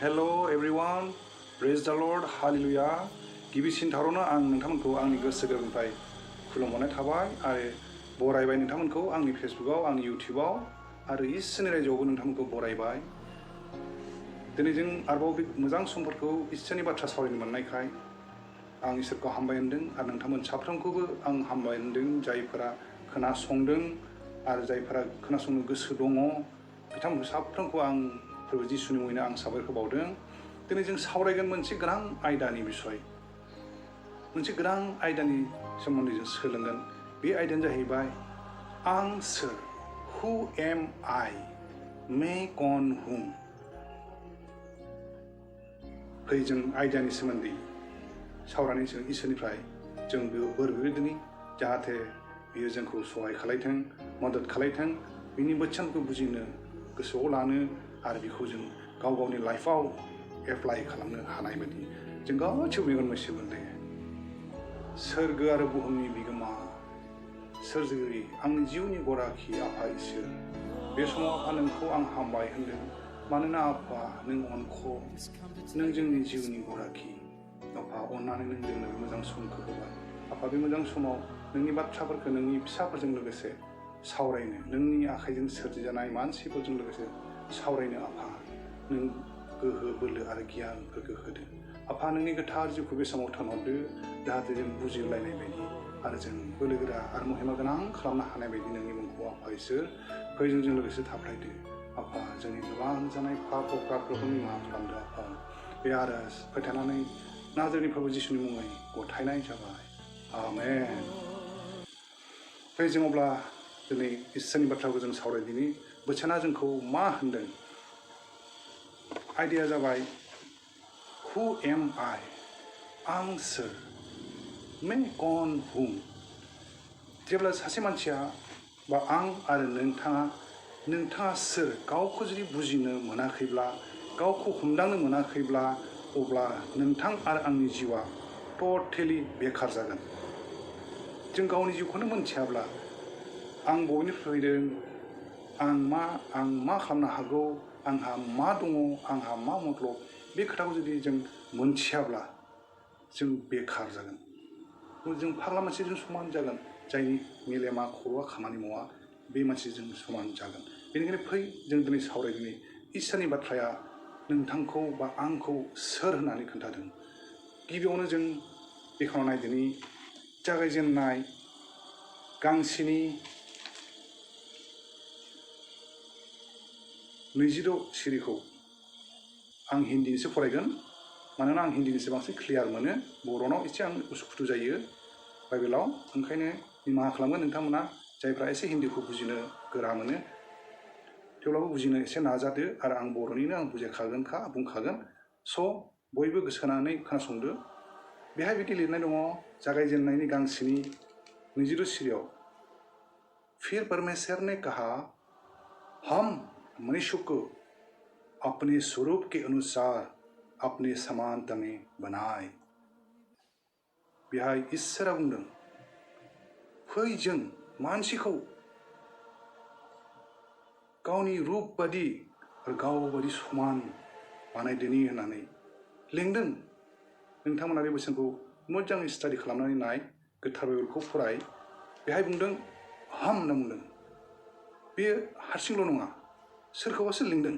Hello everyone, praise the Lord, hallelujah. गिबिसिन थारावनो आं नोंथांमोनखौ आंनि गोसो गोरबोनिफ्राय खुलुमहरनाय थाबाय आरो बरायबाय नोंथांमोनखौ आंनि फेसबुकआव आंनि इउटिउबआव आरो इसोरनि रायजोआवबो नोंथांमोनखौ बरायबाय। दिनै जों आरोबाव बे मोजां समफोरखौ इसोरनि बाथ्रा सावरायनो मोननायखाय आं इसोरखौ हामबाय होनदों आरो नोंथांमोन साफ्रोमखौबो आं हामबाय होनदों जायफोरा खोनासंदों आरो जायफोरा खोनासंनो गोसो दङ बिथांमोनखौ साफ्रोमखौ आं प्रभु जिसुनि मुङैनो आं साबायखर बावदों। दिनै जों सावरायगोन मोनसे गोनां आयदानि बिसय मोनसे गोनां आयदानि सोमोन्दै जों सोलोंगोन। बे आयदायानो जाहैबाय आं सोर, हु एम आइ, मे कन हुम। फै जों आयदानि सोमोन्दै सावरायनाय जों इसोरनिफ्राय जों बोर बिदों जाहाथे बियो जोंखौ सहाय खालायथों, मदद खालायथों, बिनि बोथोनखौ बुजिनो गोसोआव लानो आरो बेखौ जों गाव गावनि लाइफआव एप्लाइ खालामनो हानाय बायदि जों गासैबो मेगन मोदै सोरगो आरो बुहुमनि बिगोमा सोरजिगिरि आंनि जिउनि गराखि आफा इसोर, बे समाव आफा नोंखौ आं हामबाय होनदों मानोना आफा नों अनख', नों जोंनि जिउनि गराखि। आफा अननानै नों जोंनो बे मोजां समखौ होबाय। आफा बे मोजां समाव नोंनि बाथ्राफोरखौ नोंनि फिसाफोरजों लोगोसे सावरायनो, नोंनि आखाइजों सोरजिजानाय मानसिफोरजों लोगोसे सावरायनो आफा नों गोहो बोलो आरो गियानफोरखौ होदो। आफा नोंनि गोथार जिउखौ बे समाव थोनहरदो जाहाथे जों बुजिलायनाय बायदि आरो जों बोलो गोरा आरो महिमा गोनां खालामनो हानाय बायदि नोंनि मुंखौ आफा इसोर फैजों लोगोसे थाफ्लायदो। आफा जोंनि गोबां जानाय पाप अप्रादफोरखौ निमाहा खालामदो आफा। बे आरज फोथायनानै नाजारनि प्रभु जिसुनि मुङै गथायनाय जाबाय, आमेन। फै जों अब्ला दिनै इसोरनि बाथ्राखौ जों सावरायदिनि बोथोना जोंखौ मा होनदों। आयदाया जाबाय हु एम आइ, आं सोर, मे कन हुम। जेब्ला सासे मानसिया बा आं आरो नोंथाङा सोर गावखौ जुदि बुजिनो मोनाखैब्ला, गावखौ हमदांनो मोनाखैब्ला, अब्ला नोंथां आरो आंनि जिउआ टटेलि बेखार जागोन। जों गावनि जिउखौनो मोनथियाब्ला आं बबेनिफ्राय फैदों, आं मा खालामनो हागौ, आंहा मा दङ, आंहा मा मतलब, बे खोथाखौ जुदि जों मोनथियाब्ला जों बेखार जागोन। जों फाग्ला मानसिजों समान जागोन, जायनि मेलेमा खर'आ खामानि मावा बे मानसिजों समान जागोन। बेनिखायनो फै जों दिनै सावरायदिनि इसोरनि बाथ्राया नोंथांखौ बा आंखौ सोर होननानै खोन्थादों। गिबियावनो जों बेखौ नायदिनि जागायजेननाय गांसेनि 26 सिरिखौ आं हिन्दीनिसो फरायगोन मानोना आं हिन्दीनिसो बांसिन क्लियार मोनो। बर'नाव एसे आं उसुखुथु जायो बाइबेलाव, ओंखायनो निमाहा खालामगोन नोंथांमोना जायफ्रा एसे हिन्दीखौ बुजिनो गोरा मोनो, थेवब्लाबो बुजिनो एसे नाजादो आरो आं बर'निनो आं बुंखागोन। स' बयबो गोसो होनानै खोनासंदो। बेहाय बिदि लिरनाय दङ जागायजेननायनि गांसेनि 26 सिरियाव, फिर परमेश्वर ने कहा, हम मनुष्य को अपने स्वरूप के अनुसार अपने समानता में बनाए। बेहाय इसोरा बुंदों फै जों मानसिखौ गावनि रुप बादि आरो गाव बादि समान बानायदोनि होननानै लेंदों। नोंथांमोना बे बोसोनखौ मोजाङै स्टाडि खालामनानै नाय, गोथार बाइबेलखौ फराय। बेहाय बुंदों हाम होनना बुंदों। बेयो हारसिंल' नङा, सोरखौबासो लिंदों।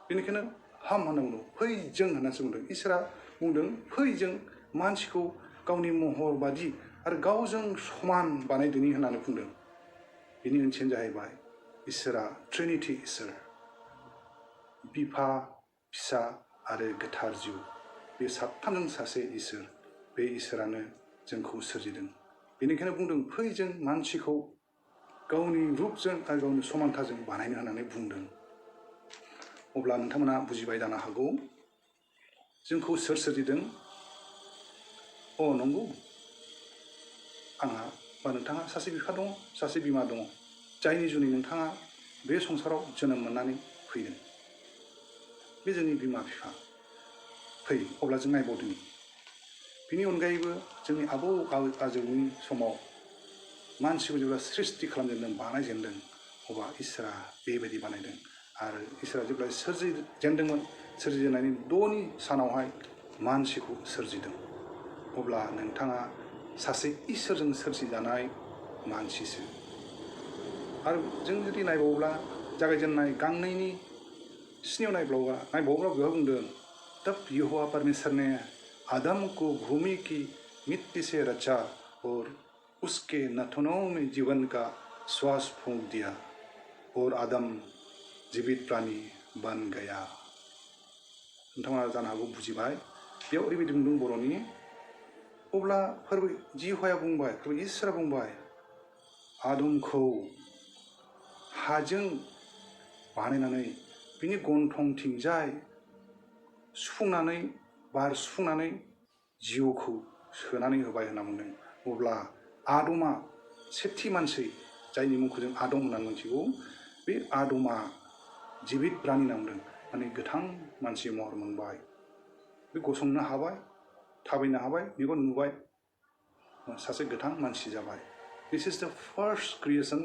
बेनिखायनो हाम होनना बुंदों, फै जों होननासो बुंदों। इसोरा बुंदों फै जों मानसिखौ गावनि महर बादि आरो गावजों समान बानायदोनि होननानै बुंदों। बेनि ओंथियानो जाहैबाय इसोरा ट्रिनिटि इसोर, बिफा, फिसा आरो गोथार जिउ, बे साथामजों सासे इसोर। बे इसोरानो जोंखौ सोरजिदों। बेनिखायनो बुंदों फै जों मानसिखौ गावनि रुपजों आरो गावनि समानथाजों बानायनो होननानै बुंदों। अब्ला नोंथांमोना बुजिबाय जानो हागौ जोंखौ सोर सोरजिदों। नंगौ, आंहा बा नोंथाङा सासे बिफा दङ, सासे बिमा दङ, जायनि जुनै नोंथाङा बे संसाराव जोनोम मोननानै फैदों। बे जोंनि बिमा बिफा। फै अब्ला जों नायबावदों बिनि अनगायैबो जोंनि आबौ आजौनि समाव मानसिखौ जेब्ला सृष्टि खालामजेनदों, बानायजेनदों, अब्ला इसोरा बेबायदि बानायदों आरो इसोरा जेब्ला सोरजिजेनदोंमोन सोरजिजेननायनि 6नि सानावहाय मानसिखौ सोरजिदों अब्ला नोंथाङा सासे इसोरजों सोरजिजानाय मानसिसो आरो जों जुदि नायबावोब्ला जागायजेननाय गांनैनि 7 नायबावोब्ला बेवहाय बुंदों तब यहोवा परमेश्वर ने आदम को भूमि की मिट्टी से रचा और उसके नथनों में जीवन का श्वास फूंक दिया और आदम जीवित प्राणी बन गया नोंथाङा जानो हागौ बुजिबाय बेयाव ओरैबायदि बुंदों बर'नि अब्ला फोरबो जिह'वाया बुंबाय फोरबो इसोरा बुंबाय आदमखौ हाजों बानायनानै बिनि गन्थंथिंजाय सुफुंनानै बार सुफुंनानै जिउखौ सोनानै होबाय होनना बुंदों अब्ला आदमा सेथि मानसि जायनि मुंखौ जों आदम होननानै मिथिगौ बे आदमा जीबित प्राणी होनना बुंदों माने गोथां मानसि महर मोनबाय बे गसंनो हाबाय थाबायनो हाबाय मेगन नुबाय सासे गोथां मानसि जाबाय दिस इज द फार्स्ट क्रिएशन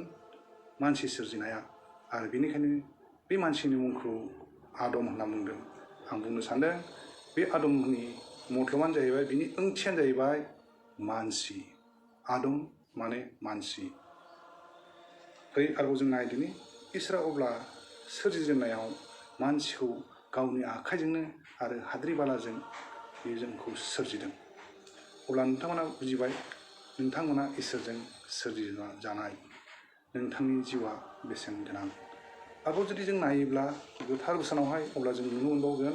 मानसि सोरजिनाया आरो बेनिखायनो बे मानसिनि मुंखौ आदम होनना बुंदों आं बुंनो सानदों बे आदमनि मतलबानो जाहैबाय बिनि ओंथियानो जाहैबाय मानसि आदम माने मानसि फै आरोबाव जों नायदिनि इसोरा अब्ला सोरजिजेननायाव मानसिखौ गावनि आखाइजोंनो आरो हाद्रि बालाजों बे जोंखौ सोरजिदों अब्ला नोंथांमोना बुजिबाय नोंथांमोना इसोरजों सोरजिजानाय नोंथांनि जिउआ बेसेन गोनां आरोबाव जुदि जों नायोब्ला गोथार बोसोनावहाय अब्ला जों नुनो मोनबावगोन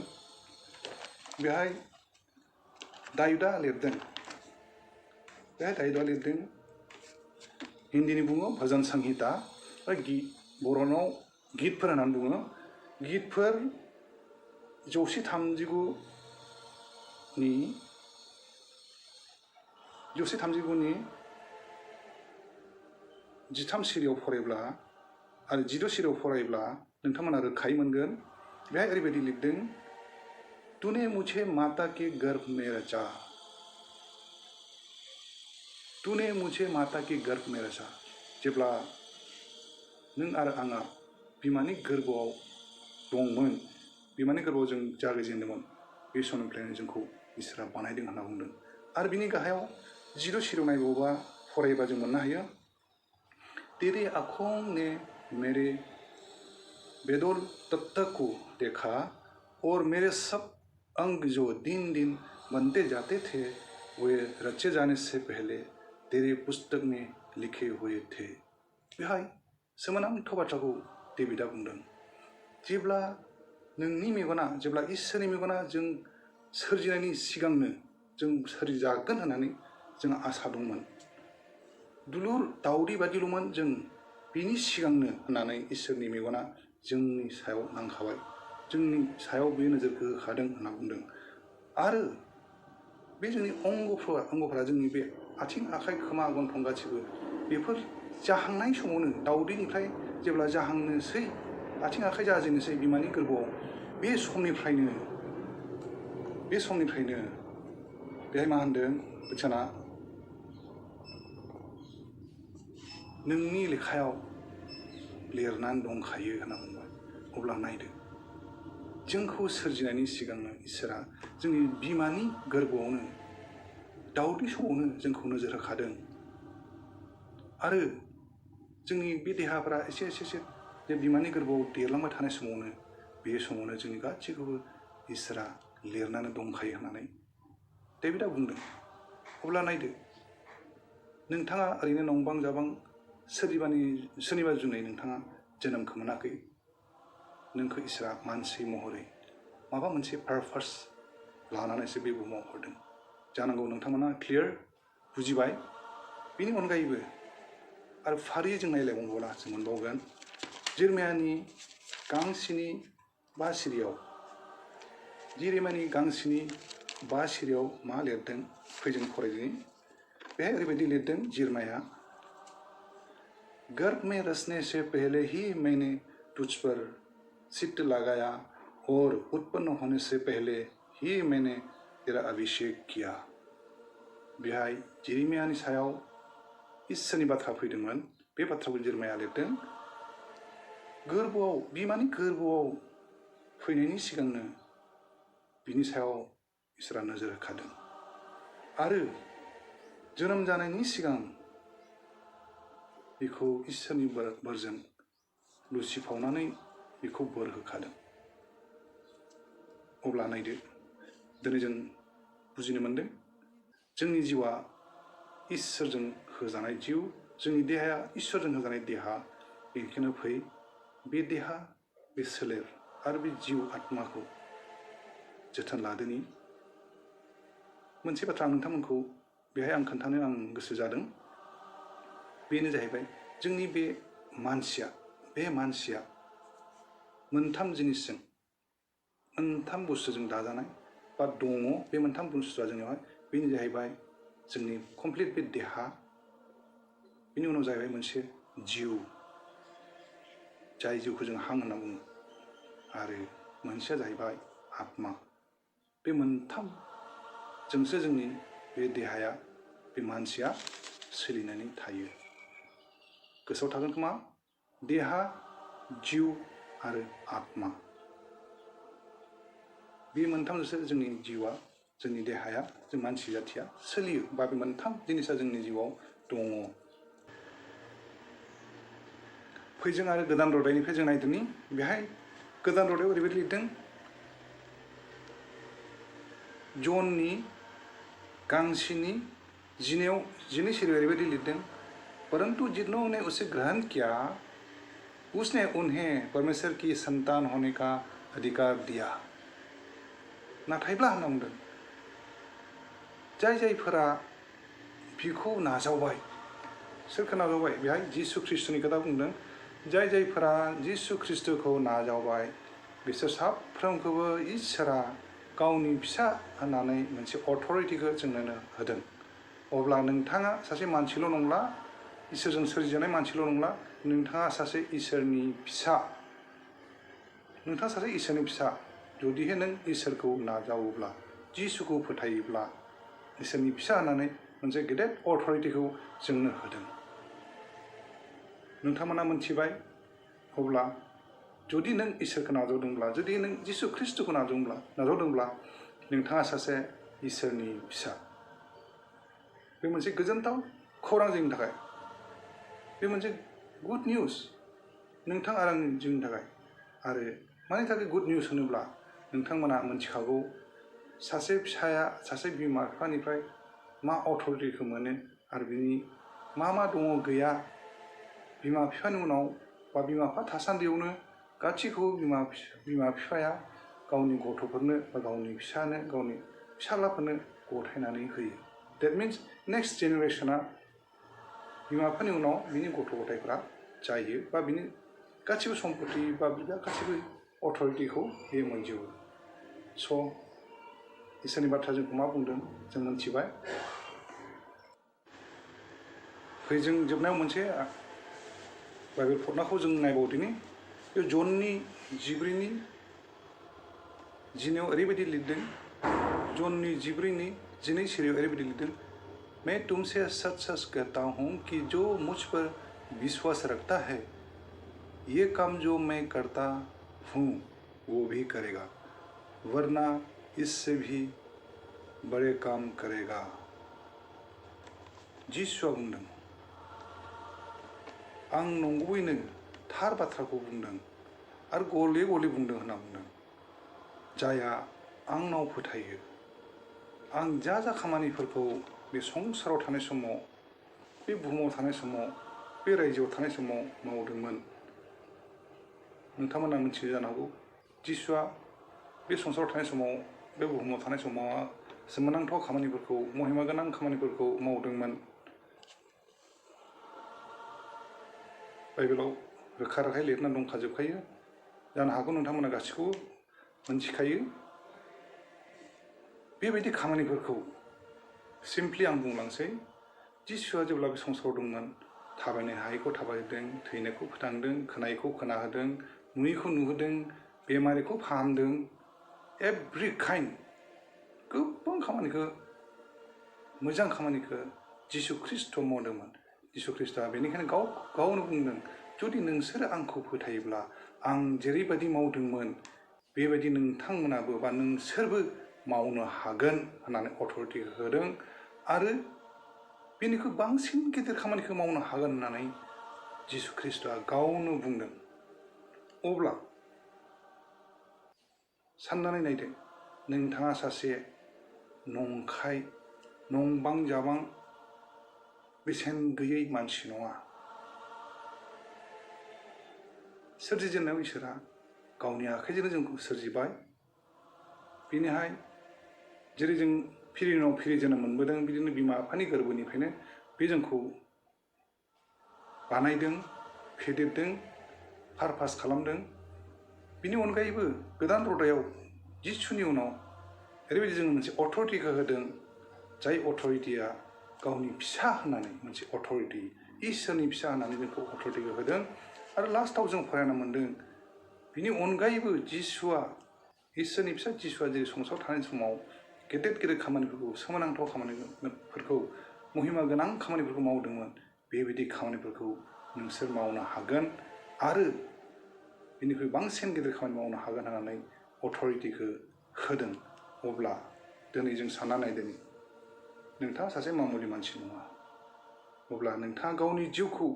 बेहाय दायुदा लिरदों हिन्दीनि बुङो भजन संहिता बर'नाव गितफोर होननानै बुङो गितफोर 139नि 13 सिरियाव फरायब्ला आरो 16 सिरियाव फरायब्ला नोंथांमोना रोखायै मोनगोन बेहाय ओरैबायदि लिरदों तूने मुझे माता के गर्भ में रचा तूने मुझे माता के गर्भ में रचा जेब्ला नों आरो आंहा बिमानि गोरबोआव दंमोन बिमानि गोरबोआव जों जागायजेनदोंमोन बे समनिफ्रायनो जोंखौ इसोरा बानायदों होनना बुंदों आरो बिनि गाहायाव 16 सिरियाव नायबावोबा फरायोबा जों मोननो हायो तेरे आँखों ने मेरे बेदोल तत्व को देखा और मेरे सब अंग जो दिन दिन बनते जाते थे वे रचे जाने से पहले तेरे पुस्तक में लिखे हुए थे बेहाय सोमोनांथाव बाथ्राखौ डेभिडआ बुंदों जेब्ला नोंनि मेगना जेब्ला इसोरनि मेगना जों सोरजिनायनि सिगांनो जों सोरजिजागोन होननानै जों आसा दंमोन दुलुर दाउदै बादिल'मोन जों बिनि सिगांनो होननानै इसोरनि मेगना जोंनि सायाव नांखाबाय जोंनि सायाव बे नोजोरखौ होखादों होनना बुंदों आरो बे जोंनि अंगफोरा जोंनि बे आथिं आखाइ खोमा गन्थं गासिबो बेफोर जाहांनाय समावनो दाउदैनिफ्राय जेब्ला जाहांनोसै आथिं आखाइ जाजेननोसै बिमानि गोरबोआव बे समनिफ्रायनो बेहाय मा होनदों बिथाङा नोंनि लेखायाव लिरनानै दंखायो होनना बुंबाय अब्ला नायदो जोंखौ सोरजिनायनि सिगांनो इसोरा जोंनि बिमानि गोरबोआवनो दाउदै समावनो जोंखौ नोजोर होखादों आरो जोंनि बे देहाफोरा एसे जे बिमानि गोरबोआव देरलांबाय थानाय समावनो बे समावनो जोंनि गासैखौबो इसोरा लिरनानै दंखायो होननानै डेभिडआ बुंदों अब्ला नायदो नोंथाङा ओरैनो नंबां जाबां सोरनिबा जुनै नोंथाङा जोनोमखौ मोनाखै नोंखौ इसोरा मानसि महरै माबा मोनसे पारपास लानानैसो बे बुहुमाव हरदों जानांगौ नोंथांमोना क्लियार बुजिबाय बेनि अनगायैबो आरो फारियै जों नायलायबावोब्ला जों मोनबावगोन जिरमियानि गांसेनि 5 सिरियाव मा लिरदों फैजों फरायदिनि बेहाय ओरैबायदि लिरदों जिरमाया गर्भ में रचने से पहले ही मैंने तुझ पर चित्त लगाया और उत्पन्न होने से पहले ही मैंने तेरा अभिषेक किया बेहाय जिरमियानि सायाव इसोरनि बाथ्रा फैदोंमोन बे बाथ्राखौ जिरमाया लिरदों गोरबोआव बिमानि गोरबोआव फैनायनि सिगांनो बिनि सायाव इसोरा नोजोर होखादों आरो जोनोम जानायनि सिगां बिखौ इसोरनि बोरजों लुसिफावनानै बिखौ बोर होखादों। अब्ला नायदो दिनै जों बुजिनो मोनदों जोंनि जिउआ इसोरजों होजानाय जिउ, जोंनि देहाया इसोरजों होजानाय देहा। बेनिखायनो फै बे देहा, बे सोलेर आरो बे जिउ आत्माखौ जोथोन लादोनि। मोनसे बाथ्रा नोंथांमोनखौ बेहाय आं खोन्थानो गोसो जादों। बेनो जाहैबाय जोंनि बे मानसिया मोनथाम जिनिसजों, मोनथाम बुस्थुजों दाजानाय बा दङ। बे मोनथाम बुस्थुआ जोंनियावहाय बेनो जाहैबाय जोंनि कमप्लिट बे देहा, बेनि उनाव जाहैबाय मोनसे जिउ, जाय जिउखौ जों हां होनना बुङो, आरो मोनसेया जाहैबाय आत्मा। बे मोनथामजोंसो जोंनि बे देहाया, बे मानसिया सोलिनानै थायो। गोसोआव थागोन खोमा? देहा, जिउ आरो आत्मा। बे मोनथामजोंसो जोंनि जिउआ, जोंनि देहाया, जों मानसि जाथिया सोलियो, बा बे मोनथाम जिनिसा जोंनि जिउआव दङ। फै जों आरो गोदान रादायनिफ्राय जों नायदोनि। बेहाय गोदान रादायाव ओरैबायदि लिरदों, जननि गांसेनि 12 सिरियाव ओरैबायदि लिरदों, परंतु जिन्होंने उसे ग्रहण किया उसने उन्हें परमेश्वर की संतान होने का अधिकार दिया। नाथायब्ला होनना बुंदों, जायफोरा बिखौ नाजावबाय। सोरखौ नाजावबाय? बेहाय जिसु ख्रिस्ट'नि खोथा बुंदों। जायफोरा जिसु ख्रिस्ट'खौ नाजावबाय बिसोर साफ्रोमखौबो इसोरा गावनि फिसा होननानै मोनसे अथ'रिटिखौ जोंनो होदों। अब्ला नोंथाङा सासे मानसिल' नंला, इसोरजों सोरजिजानाय मानसिल' नंला, नोंथाङा सासे इसोरनि फिसा। नोंथाङा सासे इसोरनि फिसा। जुदिहाय नों इसोरखौ नाजावोब्ला, जिसुखौ फोथायोब्ला, इसोरनि फिसा होननानै मोनसे गेदेर अथ'रिटिखौ जोंनो होदों। नोंथांमोना मोनथिबाय। अब्ला जुदि नों इसोरखौ नाजावदोंब्ला, जुदि नों जिसु ख्रिस्ट'खौ नाजावदोंब्ला नोंथाङा सासे इसोरनि फिसा। बे मोनसे गोजोनथाव खौरां जोंनि थाखाय। बे मोनसे गुड निउस नोंथां आरो आंनि जिउनि थाखाय। आरो मानि थाखाय गुड निउस होनोब्ला, नोंथांमोना मोनथिखागौ सासे फिसाया सासे बिमा बिफानिफ्राय मा अथ'रिटिखौ मोनो, आरो बिनि मा दङ गैया। बिमा बिफानि उनाव बा बिमा बिफा थासान्दियावनो गासैखौबो बिमा बिफाया गावनि गथ'फोरनो बा गावनि फिसानो, गावनि फिसालाफोरनो गथायनानै होयो। देट मिन्स नेक्स्ट जेनेरेसना बिमा बिफानि उनाव बिनि गथ' गथायफ्रा जायो, बा बिनि गासिबो सम्पति बा गासिबो अथ'रिटिखौ बे मोनजोबो। स' इसोरनि बाथ्रा जोंखौ मा बुंदों जों मोनथिबाय। फै जों जोबनायाव मोनसे बाइबेल फदनाखौ जों नायबावदिनि। बे जननि 14:12 ओरैबायदि लिरदों। जननि 14:12 सिरियाव ओरैबायदि लिरदों, मैं तुमसे सच सच कहता हूँ कि जो मुझ पर विश्वास रखता है, ये काम जो मैं करता हूँ वो भी करेगा, वरना इससे भी बड़े काम करेगा। जिसुआ बुंदों, आं नंगुबैनो थार बाथ्राखौ बुंदों आरो गले गले बुंदों होनना बुंदों। जायहा आंनाव फोथायो, आं जा खामानिफोरखौ बे संसाराव थानाय समाव, बे बुहुमाव थानाय समाव, बे रायजोआव थानाय समाव मावदोंमोन। नोंथांमोना मिथियो जानो हागौ, जिसुआ बे संसाराव थानाय समाव, बे बुहुमाव थानाय समाव सोमोनांथाव खामानिफोरखौ, महिमा गोनां खामानिफोरखौ मावदोंमोन। बाइबेलाव रोखा रोखायै लिरना दंखाजोबखायो। जानो हागौ नोंथांमोना गासैखौबो मोनथिखायो। बेबायदि खामानिफोरखौ सिम्पलि आं बुंलांसै। जिसुआ जेब्ला बे संसाराव दंमोन, थाबायनो हायैखौ थाबायहोदों, थैनायखौ फोथांदों, खोनायैखौ खोनाहोदों, नुयैखौ नुहोदों, बेमारिखौ फाहामदों। एभ्रि काइन्ड गोबां खामानिखौ, मोजां खामानिखौ जिसु ख्रिस्ट' मावदोंमोन। जिसु ख्रिस्ट'आ बेनिखायनो गावनो बुंदों, जुदि नोंसोरो आंखौ फोथायोब्ला आं जेरैबायदि मावदोंमोन बेबायदि नोंथांमोनाबो बा नोंसोरबो मावनो हागोन होननानै अथरिटि होदों आरो बेनिख्रुइ बांसिन गिदिर खामानिखौ मावनो हागोन होननानै जिसु ख्रिस्ट'आ गावनो बुंदों। अब्ला साननानै नायदो, नोंथाङा सासे नंखाय नंबां जाबां बेसेन गैयै मानसि नङा। सोरजिजेननायाव इसोरा गावनि आखाइजोंनो जोंखौ सोरजिबाय। बेनिहाय जेरै जों फिरि उनाव फिरि जोनोम मोनबोदों, बिदिनो बिमा बिफानि गोरबोनिफ्रायनो बे जोंखौ बानायदों, फेदेरदों, पारपास खालामदों। बिनि अनगायैबो गोदान रदायाव जिसुनि उनाव ओरैबायदि जों मोनसे अथरिटिखौ होदों, जाय अथरिटिया गावनि फिसा होननानै मोनसे अथरिटि, इसोरनि फिसा होननानै जोंखौ अथरिटिखौ होदों। आरो लास्टाव जों फरायनो मोनदों, बिनि अनगायैबो जिसुआ, इसोरनि फिसा जिसुआ जेरै संसाराव थानाय समाव गेदेर गेदेर खामानिफोरखौ, सोमोनांथाव खामानिफोरखौ, महिमा गोनां खामानिफोरखौ मावदोंमोन। बेबायदि खामानिफोरखौ नोंसोर मावनो हागोन आरो बेनिख्रुइ बांसिन गेदेर खामानि मावनो हागोन होननानै अथरिटिखौ होदों। अब्ला दिनै जों सानना नायदों, नोंथाङा सासे मामुलि मानसि नङा। अब्ला नोंथाङा गावनि जिउखौ,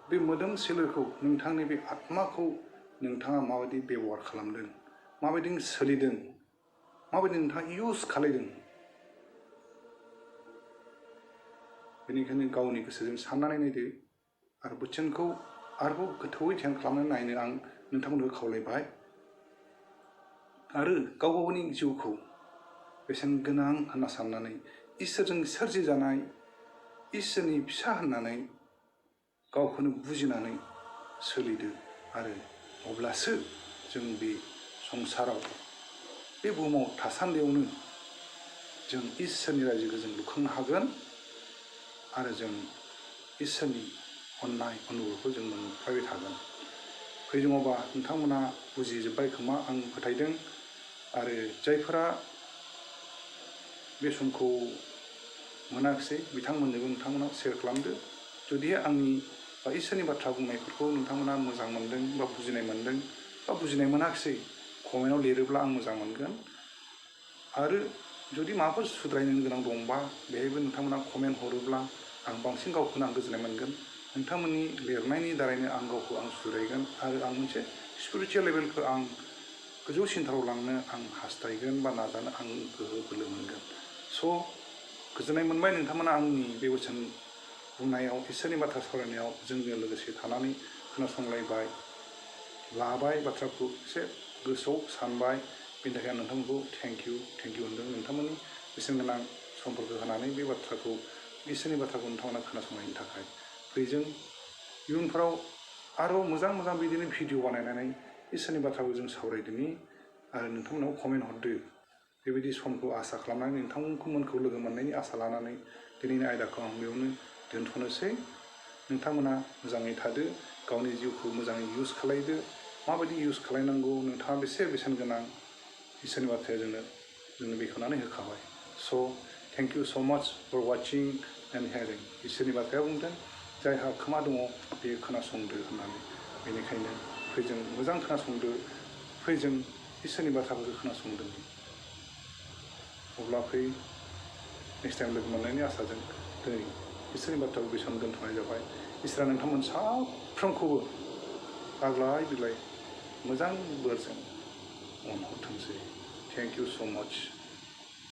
बे मोदोम सोलेरखौ, नोंथांनि बे आत्माखौ नोंथाङा माबायदि बेबहार खालामदों, माबायदि सोलिदों, माबायदि नोंथाङा इउज खालायदों। बेनिखायनो गावनि गोसोजों साननानै नायदो आरो बोसोनखौ आरोबाव गोथौवै ध्यान खालामनानै नायनो आं नोंथांमोनखौ खावलायबाय। आरो गाव गावनि जिउखौ बेसेन गोनां होनना साननानै, इसोरजों सोरजिजानाय, इसोरनि फिसा होननानै गावखौनो बुजिनानै सोलिदो। आरो अब्लासो जों बे संसाराव, बे बुहुमाव थासान्दियावनो जों इसोरनि रायजोखौ जों लुखांनो हागोन आरो जों इसोरनि अननाय अनुग्रहखौ जों मोनफाबाय थागोन। फैदोंबा नोंथांमोना बुजिजोब्बाय खोमा आं फोथायदों। आरो जायफोरा बे समखौ मोनाखिसै बिथांमोननोबो नोंथांमोना शेयार खालामदो। जुदि आंनि बा इसोरनि बाथ्रा बुंनायफोरखौ नोंथांमोना मोजां मोनदों बा बुजिनाय मोनदों बा बुजिनाय मोनाखिसै, कमेन्टआव लिरोब्ला आं मोजां मोनगोन। आरो जुदि माबाफोर सुद्रायनो गोनां दंबा बेहायबो नोंथांमोना कमेन्ट हरोब्ला आं बांसिन गावखौनो आं गोजोननाय मोनगोन। नोंथांमोननि लिरनायनि दारैनो आं गावखौ आं सुद्रायगोन आरो आं मोनसे स्पिरिचुवेल लेभेलखौ आं गोजौसिनथाराव लांनो आं हास्थायगोन बा नाजानो आं गोहो बोलो मोनगोन। स' गोजोननाय मोनबाय नोंथांमोना आंनि बे बोसोन बुंनायाव, इसोरनि बाथ्रा सावरायनायाव जोंजों लोगोसे थानानै खोनासंलायबाय, लाबाय, बाथ्राखौ एसे गोसोआव सानबाय। बेनि थाखाय आं नोंथांमोनखौ थेंक इउ होनदों। नोंथांमोननि बेसेन गोनां समफोरखौ होनानै बे बाथ्राखौ, इसोरनि बाथ्राखौ नोंथांमोना खोनासंनायनि थाखाय। जों इयुनफोराव आरो मोजां मोजां बिदिनो भिडिअ बानायनानै इसोरनि बाथ्राखौ जों सावरायदोनि आरो नोंथांमोनाव कमेन्ट हरदो। बेबायदि समखौ आसा खालामनानै नोंथांमोनखौ लोगो मोननायनि आसा लानानै दिनैनि आयदाखौ आं बेयावनो दोनथ'नोसै। नोंथांमोना मोजाङै थादो, गावनि जिउखौ मोजाङै इउज खालायदो। माबायदि इउज खालायनांगौ नोंथाङा बेसे बेसेन गोनां, इसोरनि बाथ्राया जोंनो बेखेवनानै होखाबाय। स' थेंक इउ स' माच फर वाचिं एन्ड हियारिं। इसोरनि बाथ्राया बुंदों, जायहा खोमा दङ बेयो खोनासंदो होननानै। बेनिखायनो जों मोजां खोनासंदो, जों इसोरनि बाथ्राफोरखौ खोनासंदों। अब्ला नेक्स्ट टाइम लोगो मोननायनि आसाजों दिनै इसोरनि बाथ्राखौ बे समाव दोनथ'नाय जाबाय। इसोरा नोंथांमोन साफ्रोमखौबो आग्लाय बिग्लाय मोजां बोरजों अनहरथोंसै। थेंक इउ स' माच।